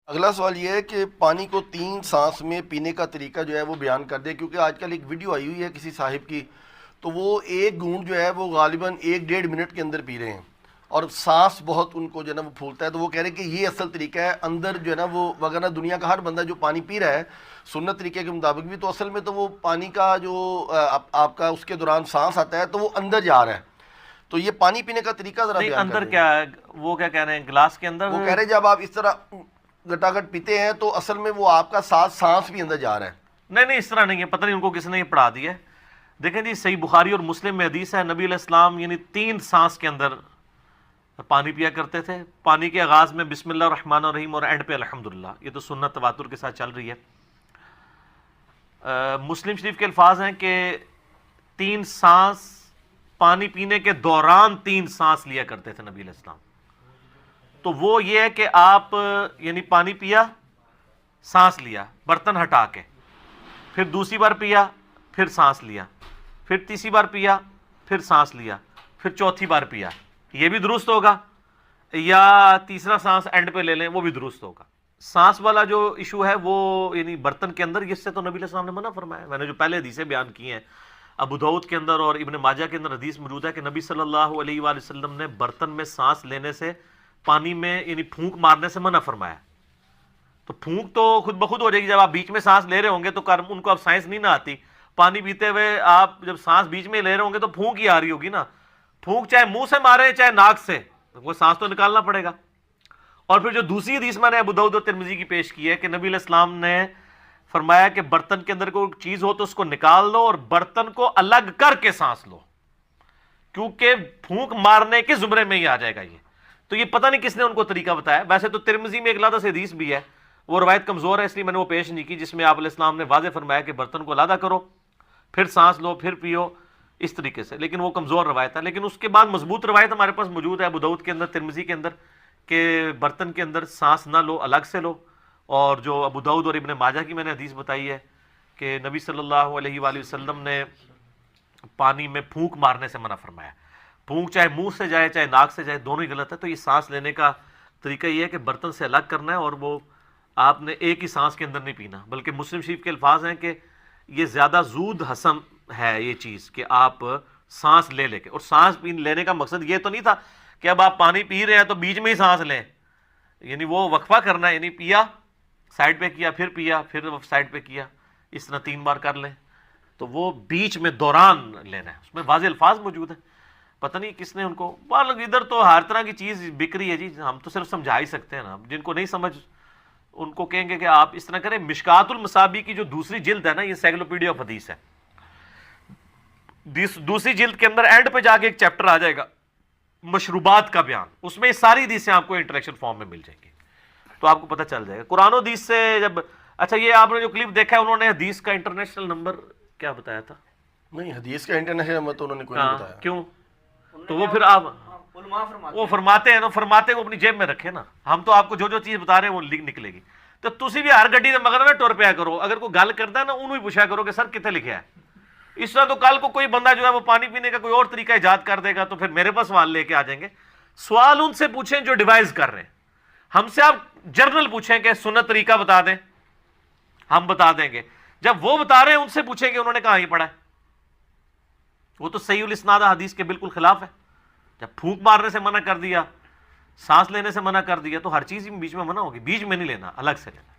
اگلا سوال یہ ہے کہ پانی کو 3 سانس میں پینے کا طریقہ جو ہے وہ بیان کر دے، کیونکہ آج کل ایک ویڈیو آئی ہوئی ہے کسی صاحب کی، تو وہ ایک گھونٹ جو ہے وہ غالباً 1-1.5 منٹ کے اندر پی رہے ہیں اور سانس بہت ان کو جو ہے نا وہ پھولتا ہے، تو وہ کہہ رہے ہیں کہ یہ اصل طریقہ ہے اندر جو ہے نا وہ، وغیرہ دنیا کا ہر بندہ جو پانی پی رہا ہے سنت طریقے کے مطابق بھی، تو اصل میں تو وہ پانی کا جو آپ کا اس کے دوران سانس آتا ہے تو وہ اندر جا رہا ہے، تو یہ پانی پینے کا طریقہ ذرا نہیں، بیان کر اندر دیں۔ کیا ہے وہ کیا کہہ رہے ہیں، گلاس کے اندر؟ وہ کہہ رہے ہیں جب آپ اس طرح گٹا گٹ پیتے ہیں تو اصل میں وہ آپ کا سانس بھی اندر جا رہا ہے۔ نہیں، اس طرح نہیں ہے، پتہ نہیں ان کو کس نے یہ پڑھا دیا ہے۔ دیکھیں جی، صحیح بخاری اور مسلم میں حدیث ہے، نبی علیہ السلام یعنی 3 سانس کے اندر پانی پیا کرتے تھے۔ پانی کے آغاز میں بسم اللہ الرحمن الرحیم اور اینڈ پہ الحمدللہ، یہ تو سنت تواتر کے ساتھ چل رہی ہے۔ مسلم شریف کے الفاظ ہیں کہ 3 سانس، پانی پینے کے دوران 3 سانس لیا کرتے تھے نبی علیہ السلام۔ تو وہ یہ ہے کہ آپ یعنی پانی پیا، سانس لیا برتن ہٹا کے، پھر دوسری بار پیا، پھر سانس لیا، پھر تیسری بار پیا، پھر سانس لیا، پھر چوتھی بار پیا، یہ بھی درست ہوگا، یا تیسرا سانس اینڈ پہ لے لیں وہ بھی درست ہوگا۔ سانس والا جو ایشو ہے وہ یعنی برتن کے اندر، اس سے تو نبی علیہ السلام نے منع فرمایا۔ میں نے جو پہلے حدیثیں بیان کی ہیں، ابو داؤد کے اندر اور ابن ماجہ کے اندر حدیث موجود ہے کہ نبی صلی اللہ علیہ وآلہ وسلم نے برتن میں سانس لینے سے، پانی میں یعنی پھونک مارنے سے منع فرمایا۔ تو پھونک تو خود بخود ہو جائے گی، جب آپ بیچ میں سانس لے رہے ہوں گے تو ان کو اب سائنس نہیں نہ آتی، پانی پیتے ہوئے آپ جب سانس بیچ میں لے رہے ہوں گے تو پھونک ہی آ رہی ہوگی نا، پھونک چاہے منہ سے مارے چاہے ناک سے، وہ سانس تو نکالنا پڑے گا۔ اور پھر جو دوسری حدیث میں نے ابو داؤد اور ترمذی کی پیش کی ہے کہ نبی علیہ السلام نے فرمایا کہ برتن کے اندر کوئی چیز ہو تو اس کو نکال لو اور برتن کو الگ کر کے سانس لو، کیونکہ پھونک مارنے کے زمرے میں ہی آ جائے گا یہ۔ تو یہ پتہ نہیں کس نے ان کو طریقہ بتایا۔ ویسے تو ترمذی میں ایک علیحدہ سے حدیث بھی ہے، وہ روایت کمزور ہے اس لیے میں نے وہ پیش نہیں کی، جس میں آپ علیہ السلام نے واضح فرمایا کہ برتن کو علیحدہ کرو، پھر سانس لو، پھر پیو، اس طریقے سے، لیکن وہ کمزور روایت ہے۔ لیکن اس کے بعد مضبوط روایت ہمارے پاس موجود ہے ابو داؤد کے اندر، ترمذی کے اندر، کہ برتن کے اندر سانس نہ لو، الگ سے لو۔ اور جو ابو داؤد اور ابن ماجہ کی میں نے حدیث بتائی ہے کہ نبی صلی اللہ علیہ وآلہ وسلم نے پانی میں پھونک مارنے سے منع فرمایا۔ پھونک چاہے منہ سے جائے چاہے ناک سے جائے، دونوں ہی غلط ہے۔ تو یہ سانس لینے کا طریقہ یہ ہے کہ برتن سے الگ کرنا ہے، اور وہ آپ نے ایک ہی سانس کے اندر نہیں پینا، بلکہ مسلم شریف کے الفاظ ہیں کہ یہ زیادہ زود ہضم ہے یہ چیز کہ آپ سانس لے کے، اور سانس لینے کا مقصد یہ تو نہیں تھا کہ اب آپ پانی پی رہے ہیں تو بیچ میں ہی سانس لیں، یعنی وہ وقفہ کرنا ہے، یعنی پیا سائڈ پہ کیا، پھر پیا، پھر سائڈ پہ کیا، اس طرح 3 بار کر لیں، تو وہ بیچ میں دوران لینا ہے۔ اس میں واضح الفاظ موجود ہیں، پتہ نہیں کس نے ان کو، ادھر تو ہر طرح کی چیز بک رہی ہے جی، ہم تو صرف سمجھا ہی سکتے ہیں نا، جن کو نہیں سمجھ ان کو کہیں گے کہ آپ اس طرح کریں۔ مشکات المصابیح کی جو دوسری جلد ہے نا، یہ انسائکلوپیڈیا آف حدیث ہے، دوسری جلد کے اندر اینڈ پہ جا کے ایک چیپٹر آ جائے گا مشروبات کا بیان، اس میں یہ ساری حدیثیں آپ کو انٹریکشن فارم میں مل جائیں گی، تو آپ کو پتہ چل جائے گا قرآن و حدیث سے۔ جب اچھا یہ آپ نے جو کلپ دیکھا ہے، انہوں نے حدیث کا انٹرنیشنل نمبر کیا بتایا تھا؟ نہیں، حدیث کا انٹرنیشنل نمبر تو انہوں نے کوئی نہیں بتایا۔ کیوں؟ تو وہ پھر آپ وہ فرماتے ہیں نا، فرماتے ہیں وہ اپنی جیب میں رکھے نا، ہم تو آپ کو جو جو چیز بتا رہے ہیں وہ نکلے گی۔ تو تسی بھی ہر گڈی دے مگر میں ٹر پیا کرو، اگر کوئی گل کرتا ہے نا انہوں ہی پوچھا کرو کہ سر کتنے لکھا ہے۔ اس طرح تو کل کو کوئی بندہ جو ہے وہ پانی پینے کا کوئی اور طریقہ ایجاد کر دے گا تو پھر میرے پاس سوال لے کے آ جائیں گے۔ سوال ان سے پوچھیں جو ڈیوائز کر رہے ہیں، ہم سے آپ جرنل پوچھیں کہ سنت طریقہ بتا دیں، ہم بتا دیں گے۔ جب وہ بتا رہے ہیں ان سے پوچھیں کہ انہوں نے کہاں ہی پڑھا ہے، وہ تو صحیح الاسناد حدیث کے بالکل خلاف ہے۔ جب پھونک مارنے سے منع کر دیا، سانس لینے سے منع کر دیا، تو ہر چیز بیچ میں منع ہوگی، بیچ میں نہیں لینا، الگ سے لینا۔